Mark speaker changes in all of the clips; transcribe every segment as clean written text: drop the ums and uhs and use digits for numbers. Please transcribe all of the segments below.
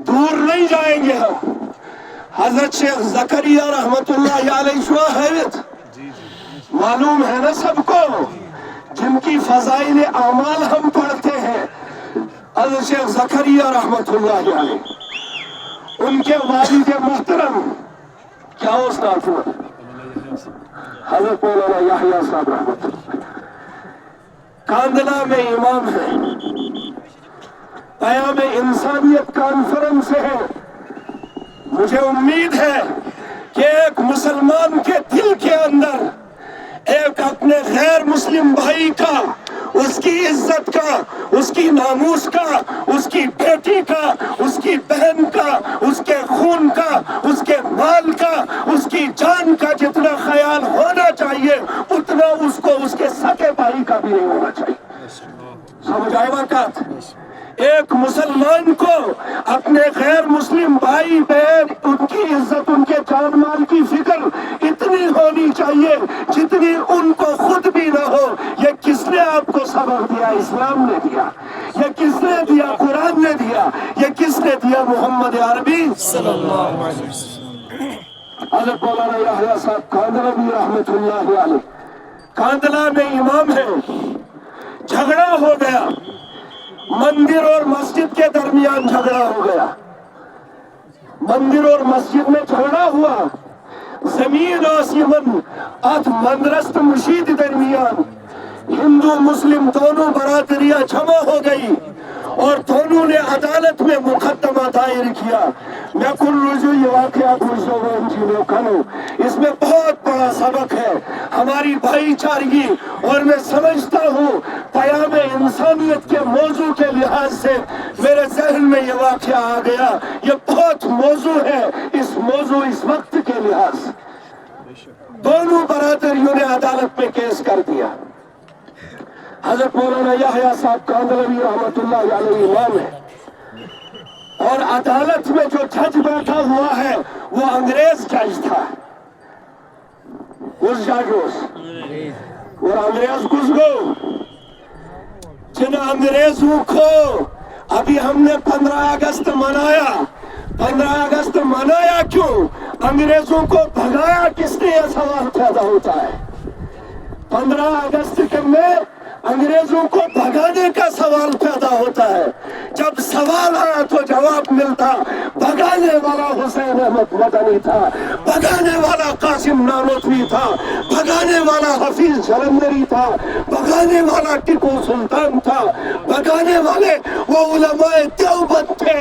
Speaker 1: دور نہیں جائیں گے ہم. حضرت شیخ زکریا رحمتullah علیہ حیرت معلوم ہے نا سب کو، جن کی فضائل اعمال ہم پڑھتے ہیں. حضرت شیخ زکریا رحمتullah علیہ، ان کے والد محترم کیا استاد ہوئے؟ حضرت مولانا یحییٰ صاحب رحمۃ اللہ کاندلہ میں امام ہے. پیام انسانیت کانفرنس ہے. مجھے امید ہے کہ ایک مسلمان کے دل کے اندر ایک اپنے غیر مسلم بھائی کا، اس کی عزت کا، اس کی ناموس کا، اس کی بیٹی کا، اس کی بہن کا، اس کے خون کا، اس کے مال کا، اس کی جان کا جتنا خیال ہونا چاہیے اتنا اس کو اس کے سکے بھائی کا بھی نہیں ہونا چاہیے. سمجھ آئے بات؟ ایک مسلمان کو اپنے غیر مسلم بھائی بہن، ان کی عزت، ان کے جان مال کی فکر اتنی ہونی چاہیے جتنی ان کو خود بھی نہ ہو. یہ کس نے آپ کو سبق دیا؟ اسلام نے دیا. یہ کس نے دیا؟ قرآن نے دیا. یہ کس نے دیا؟ محمد عربی صلی اللہ علیہ وسلم. حضرت مولانا یحییٰ صاحب کاندلوی رحمت اللہ علیہ کاندلہ میں امام ہے. جھگڑا ہو گیا، مندر اور مسجد کے درمیان جھگڑا ہو گیا. مندر اور مسجد میں جھگڑا ہوا. زمین آسمان ات مندرست مشید درمیان ہندو مسلم دونوں برادریاں جمع ہو گئی اور دونوں نے عدالت میں مقدمہ دائر کیا. میں کل رجوع یہ واقعہ کروں، اس میں بہت بڑا سبق ہے ہماری بھائی چارگی. اور میں سمجھتا ہوں پیام انسانیت کے موضوع کے لحاظ سے میرے ذہن میں یہ واقعہ آ گیا. یہ بہت موضوع ہے اس موضوع اس وقت کے لحاظ سے. دونوں برادریوں نے عدالت میں کیس کر دیا. حضرت مولانا یحییٰ صاحب کاندلوی رحمت اللہ علیہ امام ہے، اور عدالت میں جو جج بیٹھا ہوا ہے وہ انگریز جج تھا. اس جج اور انگریز گھس گو. جن انگریزوں کو ابھی ہم نے 15 اگست منایا. 15 اگست منایا کیوں؟ انگریزوں کو بھگایا کس نے؟ یہ سوال پیدا ہوتا ہے. 15 اگست کے میں انگریزوں کو بھگانے کا سوال پیدا ہوتا ہے. جب سوال آیا تو جواب ملتا. بھگانے والا حسین احمد مدنی تھا، بھگانے والا قاسم نانوتوی تھا، بھگانے والا حفیظ جلندری تھا، بھگانے والا ٹیپو سلطان تھا، بھگانے والے وہ علماء دیوبند تھے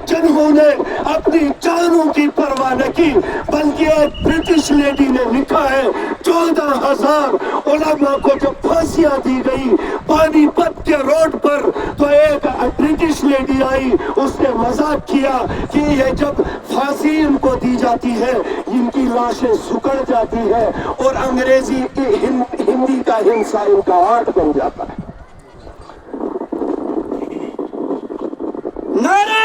Speaker 1: جنہوں نے اپنی جانوں کی پرواہ نہ کی. بلکہ ایک برٹش لیڈی نے لکھا ہے 14,000 علماء کو جب پھانسیاں دی گئی پانی پت کے روڈ پر تو ایک برٹش لیڈی آئی، اس نے مذاق کیا کہ یہ جب پھانسی ان کو دی جاتی ہے ان کی لاشیں سکڑ جاتی ہے اور انگریزی ہندی کا ہنسا ان کا آرٹ بن جاتا ہے. نعرہ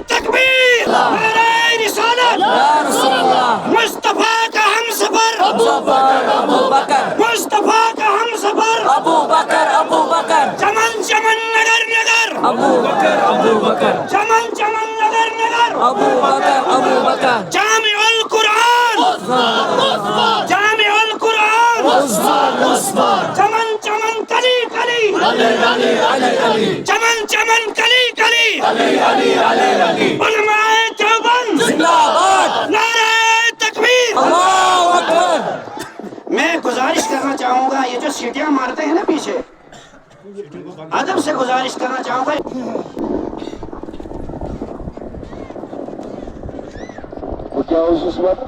Speaker 1: تکبیر، نعرہ رسالت، مصطفیٰ کا ہم سفر ابو بکر، مصطفیٰ کا ہم سفر ابو بکر، ابو بکر، چمن چمن نگر نگر ابو بکر، ابو بکر، چمن چمن نگر نگر ابو بکر، ابو بکر، جامع القرآن، جامع القرآن، چمن چمن کلی کلی، چمن چمن کلی کلی، علماء دیوبند زندہ باد، نعرہ تکبیر، اللہ اکبر. میں گزارش کرنا چاہوں گا یہ جو سیٹیاں مارتے ہیں نا پیچھے، ادب سے گزارش کرنا چاہوں گا. کیا اس وقت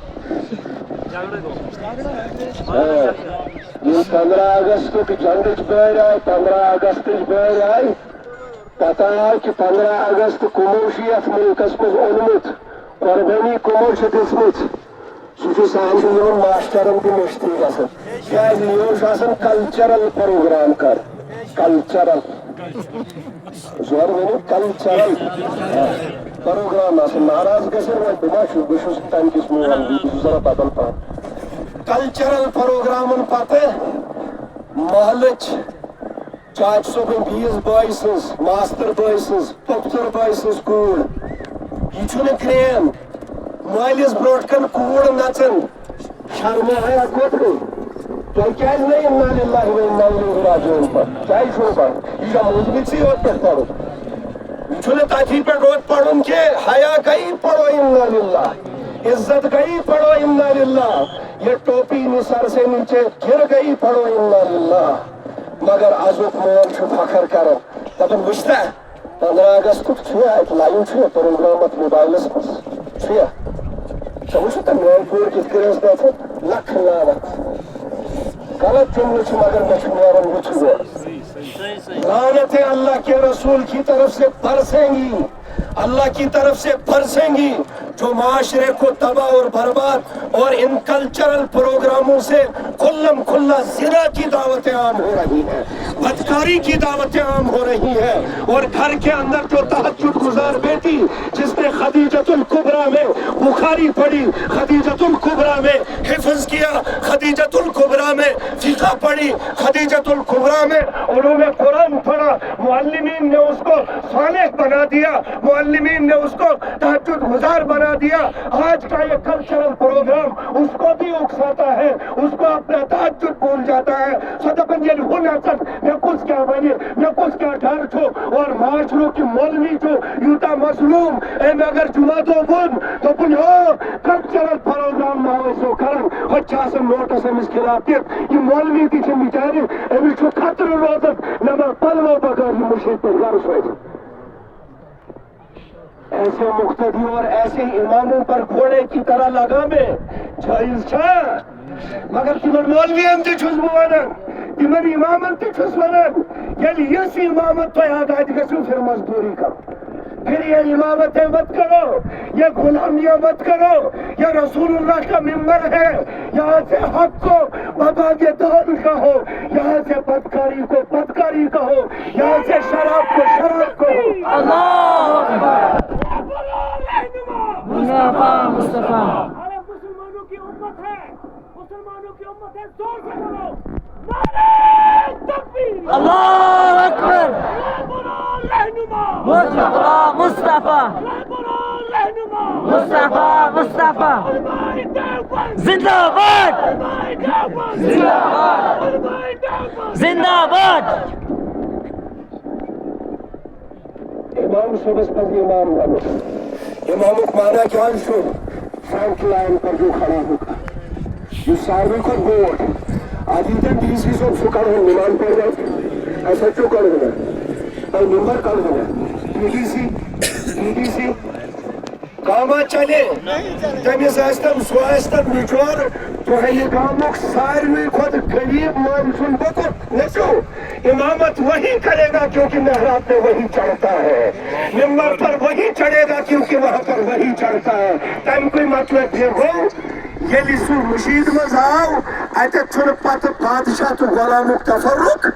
Speaker 1: 15 اگست جنڈ بیر آئی، 15 اگست بیر آئی. پتہ آئی کہ 15 اگست کموشی ات ملکس مز اونمت، قربانی کموش دسمت. سہ سانہ ماسٹرن تہ مشتری گژھان کیازِ یہ آسان کلچرل پروگرام کر، کلچرل زور ؤنِو کلچرل پروگرام آسان. ناراض گژھن وۄنۍ بہٕ ما چھُس، بہٕ چھُس تمہِ کِس مول، بہٕ چھُس ذرا بدل پہن. کلچرل پروگرامن پتہٕ محلٕچ چاچہِ صٲبٕنۍ بیٚیِس بٲے سٕنٛز، ماستٕر بٲے سٕنٛز، پۄپھتٕر بٲے سٕنٛز کوٗر یہ چھُنہٕ کرٛیم مٲلِس برٛونٛٹھ کَن کوٗر نَژان شرمو حیا کوٚت گٔے تۄہہِ کیٛازِ نہٕ اِنّا لِلّٰهِ و اِنّا اِلَیْهِ راجعوٗن پَرُن کیٛازِ چھُنہٕ پَرُن یہِ چھا موٗجوٗدٕے یوت پٮ۪ٹھ پَرُن یہ چھُنہٕ تٔتھی پٮ۪ٹھ یوت پَرُن کینٛہہ حیا گٔیی پڑھو اِنّا لِلّٰهِ عزت گئی پڑھو اِنّا لِلّٰهِ یہ ٹوپی سر سے نیچے گر گئی پڑھو اِنّا لِلّٰهِ مگر آزُک مول چھُ فخر کران دپان وٕچھتا 15 اگستُک چھُ اَتہِ لایِو چھُ پروگرامت موبایلَس منٛز چھُ ژےٚ وٕچھُتھ میٛانہِ کوٗر کِتھ کٔنۍ ٲس نژان لکھ لعنت غلط جملہٕ چھُ مگر مےٚ چھُ نیران یُتھُے یوت لعنت ہے اللہ کے رسول کی طرف سے برسیں گی اللہ کی طرف سے برسیں گی جو معاشرے کو تباہ اور برباد اور ان کلچرل پروگراموں سے کھلم کھلا زنا کی دعوتیں عام ہو رہی ہیں بدکاری کی دعوتیں عام ہو رہی ہیں اور گھر کے اندر جو تہجد گزار بیٹی جس نے خدیجۃ الکبریٰ میں بخاری پڑھی خدیجۃ الکبریٰ میں حفظ کیا خدیجۃ الکبریٰ میں فقہ پڑھی خدیجۃ الکبریٰ میں علوم قرآن پڑھا معلمین نے اس کو صالح بنا دیا معلمین نے اس کو تہجد گزار بنا دیا آج کا یہ کلچرل پروگرام اس کو بھی اکساتا ہے اس کو اپنا تہجد بھول جاتا ہے صدقاً یلہو نژن مےٚ کُس کیٛاہ وَنہِ مےٚ کُس کیٛاہ ڈر چھُ اور معاشرُک یہِ مولوی چھُ یوٗتاہ مظلوٗم أمۍ اگر جمعہ دۄہ ووٚن دوٚپُن ہو کلچرل پروگرام ما ٲسِو کران ہوٚتہِ چھِ آسان نوٹس أمِس خلاف دِتھ یہِ مولوی تہِ چھِ بِچارِ أمِس چھُ خطرٕ روزان مےٚ ما پلوو بغٲر یہِ مٔشیٖد پٮ۪ٹھ گرٕ سوزِ ایسے مقتدی اور ایسے اماموں پر گھوڑے کی طرح لگامے جائز چھا مگر تمن مولوین تہِ چھُس بہٕ ونان تمن امامن تہِ چھُس ونان ییٚلہِ یِژھ امامت تۄہہِ آگادِ گژھِو پھر مزدوری کرو پھر یہ امامتیں مت کرو یہ غلامیاں مت کرو یہ رسول اللہ کا ممبر ہے یہاں سے حق کو باباغ دان کہو یہاں سے بدکاری کو بدکاری کہو یہاں سے شراب کو شراب کہو
Speaker 2: اللہ مصطفیٰ
Speaker 3: مسلمانوں کی امت ہے زور سے بولو نعرہ تکبیر
Speaker 2: اللہ اکبر
Speaker 3: رہنما
Speaker 2: مصطفیٰ
Speaker 3: رہنما
Speaker 2: مصطفیٰ زندہ باد زندہ باد زندہ باد
Speaker 1: امام صبح پہ امام بنو امامک مانا کیا چھو فرنٹ لائن پر جو کھڑا ہوگا یہ ساروی کو بوٹ آدھیتن ڈی سی صبح سکڑ ہو نمان پڑ جائے ایسا چو کڑ ہونا اور نمبر کڑ ہونا ڈی ڈی سی کاما چلے تمس آستن سو آستن بچور تہ یہ گامک ساروی کھت غریب مان سن بکت نچو امامت وہی کرے گا کیونکہ محراب پہ وہی چڑھتا ہے ممبر پر وہی چڑھے گا کیونکہ وہاں پر وہی چڑھتا ہے تم کوئی مطلب یہ ہو یلی سو مشید مز آو اتت چھن پت بادشاہ تو غلامک تفرق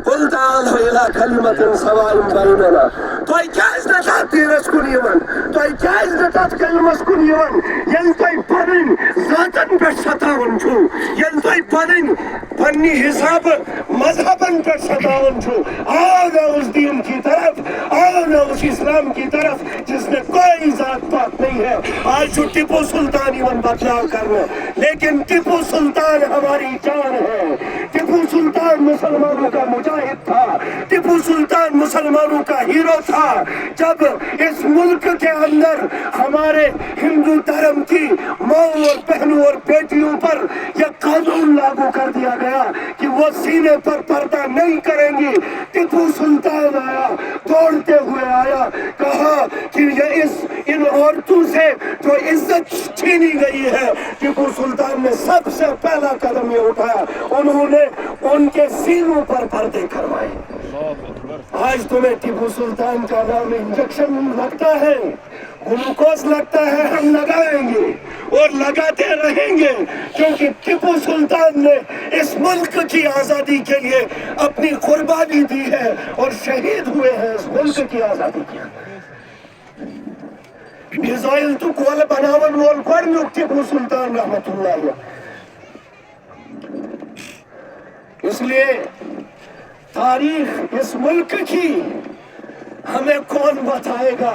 Speaker 1: قل تعالوا الى كلمة سواء بيننا توي کیاز نہ تتھ دیرس کن یوان توي کیاز نہ تتھ کلمس کن یوان یل توي پنن ذاتن پہ ستاون چھو یل توي پننی حساب مذہبن پہ ستاون چھو آؤ نہ اس دین کی طرف آؤ نہ اس اسلام کی طرف جس میں کوئی ذات پات نہیں ہے آج جو ٹیپو سلطان یوان بدلاؤ کرنا لیکن ٹیپو سلطان ہماری جان ہے ٹیپو سلطان مسلمانوں کا مجاہد تھا ٹیپو سلطان مسلمانوں کا ہیرو تھا جب اس ملک کے اندر ہمارے ہندو دھرم کی ماؤں اور بہنوں اور بیٹیوں پر یہ قانون لاگو کر دیا گیا کہ وہ سینے پر پردہ نہیں کریں گی ٹیپو سلطان آیا دوڑتے ہوئے آیا کہا کہ یہ ان عورتوں سے جو عزت چھینی گئی ہے ٹیپو سلطان نے سب سے پہلا قدم یہ اٹھایا انہوں نے ان کے سینوں پر پردے کروائے آج تمہیں ٹیپو سلطان کا نام انجیکشن لگتا ہے گلوکوز لگتا ہے ہم لگائیں گے اور لگاتے رہیں گے کیونکہ ٹیپو سلطان نے اس ملک کی آزادی کے لیے اپنی قربانی دی ہے اور شہید ہوئے ہیں اس ملک کی آزادی کے میزائل تو کول بناون وول گۄڈنیُک ٹیپو سلطان رحمت اللہ علیہ اس لیے تاریخ اس ملک کی ہمیں کون بتائے گا